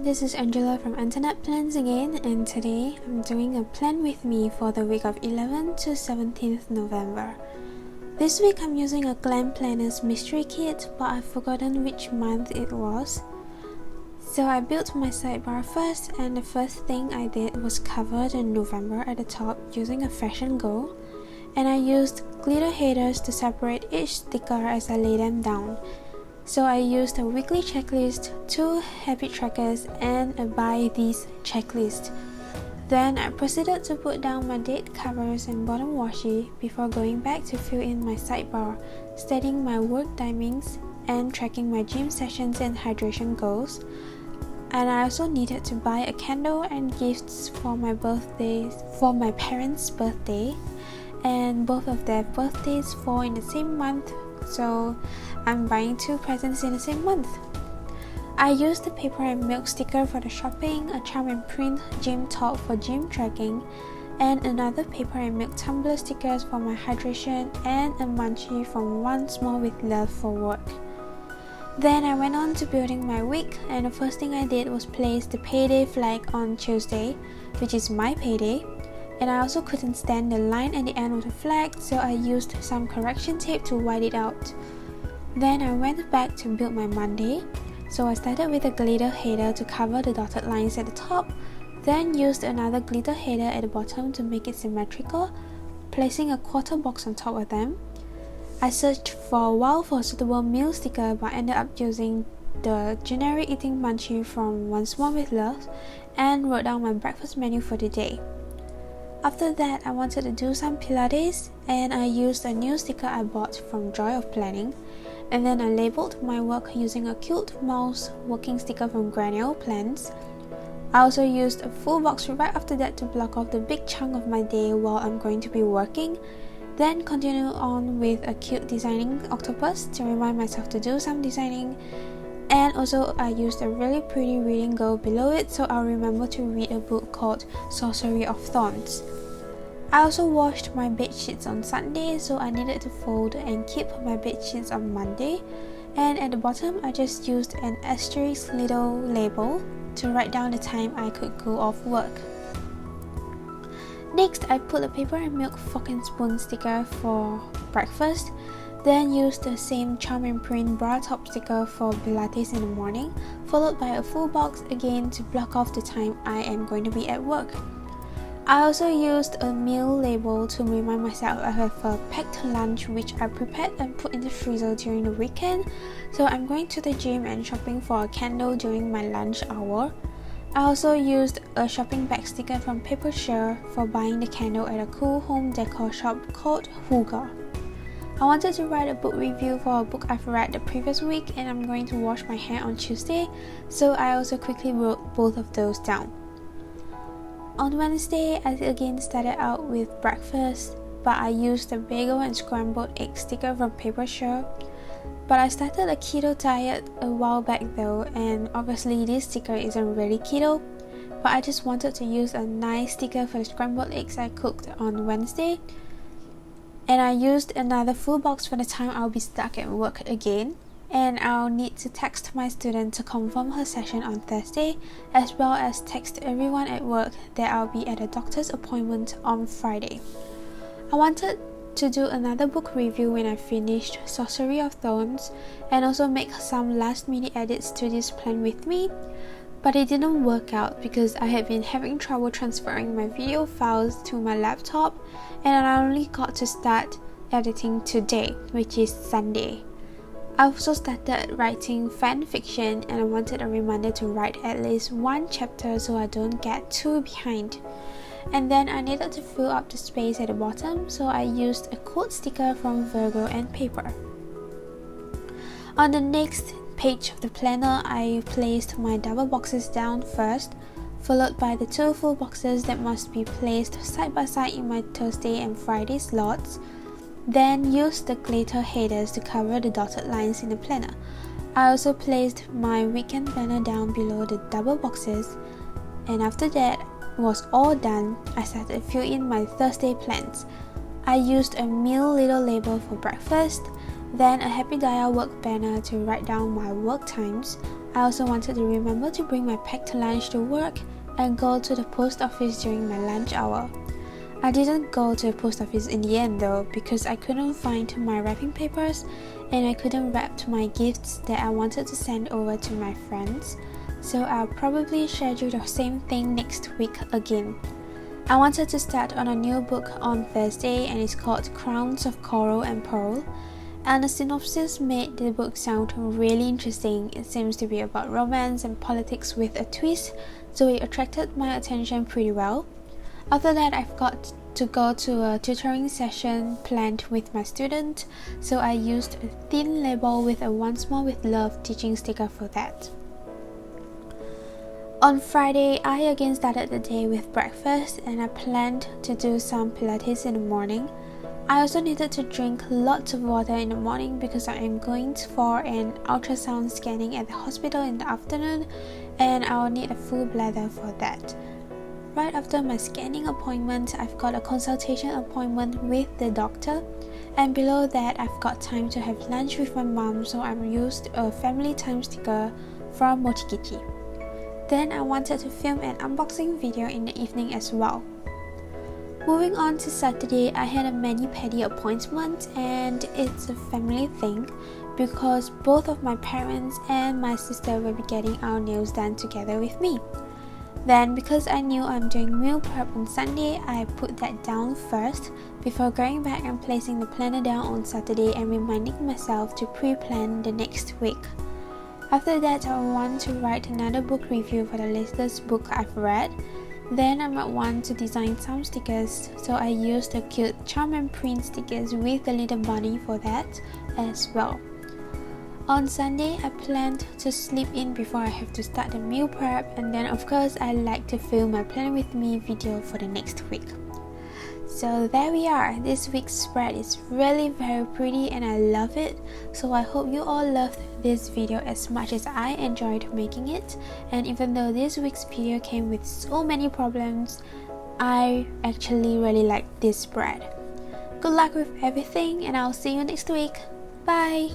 this is Angela from Internet Plans again, and today I'm doing a plan with me for the week of 11th to 17th November. This week I'm using a Glam Planners mystery kit, but I've forgotten which month it was. So I built my sidebar first, and the first thing I did was cover the November at the top using a fashion gold, and I used glitter headers to separate each sticker as I lay them down. So I used a weekly checklist, 2 habit trackers, and a buy these checklist. Then I proceeded to put down my date covers and bottom washi before going back to fill in my sidebar, studying my work timings and tracking my gym sessions and hydration goals. And I also needed to buy a candle and gifts for my parents' birthday, and both of their birthdays fall in the same month, so I'm buying 2 presents in the same month. I used the paper and milk sticker for the shopping, a charm and print gym top for gym tracking, and another paper and milk tumbler stickers for my hydration, and a munchie from One Small with Love for work. Then I went on to building my week, and the first thing I did was place the payday flag on Tuesday, which is my payday. And I also couldn't stand the line at the end of the flag, so I used some correction tape to white it out. Then I went back to build my Monday, so I started with a glitter header to cover the dotted lines at the top, then used another glitter header at the bottom to make it symmetrical, placing a quarter box on top of them. I searched for a while for a suitable meal sticker, but ended up using the generic eating munchie from One Small with Love and wrote down my breakfast menu for the day. After that, I wanted to do some Pilates, and I used a new sticker I bought from Joy of Planning, and then I labelled my work using a cute mouse working sticker from Granule Plans. I also used a full box right after that to block off the big chunk of my day while I'm going to be working, then continue on with a cute designing octopus to remind myself to do some designing, and also I used a really pretty reading girl below it so I'll remember to read a book called Sorcery of Thorns. I also washed my bed sheets on Sunday, so I needed to fold and keep my bed sheets on Monday, and at the bottom I just used an asterisk little label to write down the time I could go off work. Next, I put a paper and milk fork and spoon sticker for breakfast, then used the same charm and print bra top sticker for Pilates in the morning, followed by a full box again to block off the time I am going to be at work. I also used a meal label to remind myself I have a packed lunch which I prepared and put in the freezer during the weekend, so I'm going to the gym and shopping for a candle during my lunch hour. I also used a shopping bag sticker from Papershare for buying the candle at a cool home decor shop called Hooga. I wanted to write a book review for a book I've read the previous week, and I'm going to wash my hair on Tuesday, so I also quickly wrote both of those down. On Wednesday, I again started out with breakfast, but I used a bagel and scrambled egg sticker from Papershare. But I started a keto diet a while back though, and obviously this sticker isn't really keto, but I just wanted to use a nice sticker for the scrambled eggs I cooked on Wednesday. And I used another full box for the time I'll be stuck at work again, and I'll need to text my student to confirm her session on Thursday, as well as text everyone at work that I'll be at a doctor's appointment on Friday. I wanted to do another book review when I finished Sorcery of Thorns, and also make some last minute edits to this plan with me, but it didn't work out because I had been having trouble transferring my video files to my laptop, and I only got to start editing today, which is Sunday. I also started writing fan fiction, and I wanted a reminder to write at least 1 chapter so I don't get too behind. And then I needed to fill up the space at the bottom, so I used a quote sticker from Virgo and paper. On the next page of the planner, I placed my double boxes down first, followed by the 2 full boxes that must be placed side by side in my Thursday and Friday slots. Then used the glitter headers to cover the dotted lines in the planner. I also placed my weekend planner down below the double boxes, and after that was all done, I started to fill in my Thursday plans. I used a meal little label for breakfast, then a happy dial work banner to write down my work times. I also wanted to remember to bring my packed lunch to work and go to the post office during my lunch hour. I didn't go to the post office in the end though, because I couldn't find my wrapping papers and I couldn't wrap my gifts that I wanted to send over to my friends, so I'll probably schedule the same thing next week again. I wanted to start on a new book on Thursday, and it's called Crowns of Coral and Pearl, and the synopsis made the book sound really interesting. It seems to be about romance and politics with a twist, so it attracted my attention pretty well. After that, I've got to go to a tutoring session planned with my student, so I used a thin label with a Once More with Love teaching sticker for that. On Friday, I again started the day with breakfast, and I planned to do some Pilates in the morning. I also needed to drink lots of water in the morning because I am going for an ultrasound scanning at the hospital in the afternoon, and I will need a full bladder for that. Right after my scanning appointment, I've got a consultation appointment with the doctor, and below that I've got time to have lunch with my mom, so I used a family time sticker from Mochikichi. Then I wanted to film an unboxing video in the evening as well. Moving on to Saturday, I had a mani-pedi appointment, and it's a family thing because both of my parents and my sister will be getting our nails done together with me. Then, because I knew I'm doing meal prep on Sunday, I put that down first before going back and placing the planner down on Saturday and reminding myself to pre-plan the next week. After that, I want to write another book review for the latest book I've read. Then I might want to design some stickers, so I used the cute charm and print stickers with the little bunny for that as well. On Sunday, I planned to sleep in before I have to start the meal prep, and then of course I like to film my plan with me video for the next week. So there we are. This week's spread is really very pretty and I love it. So I hope you all loved this video as much as I enjoyed making it. And even though this week's video came with so many problems, I actually really like this spread. Good luck with everything, and I'll see you next week. Bye!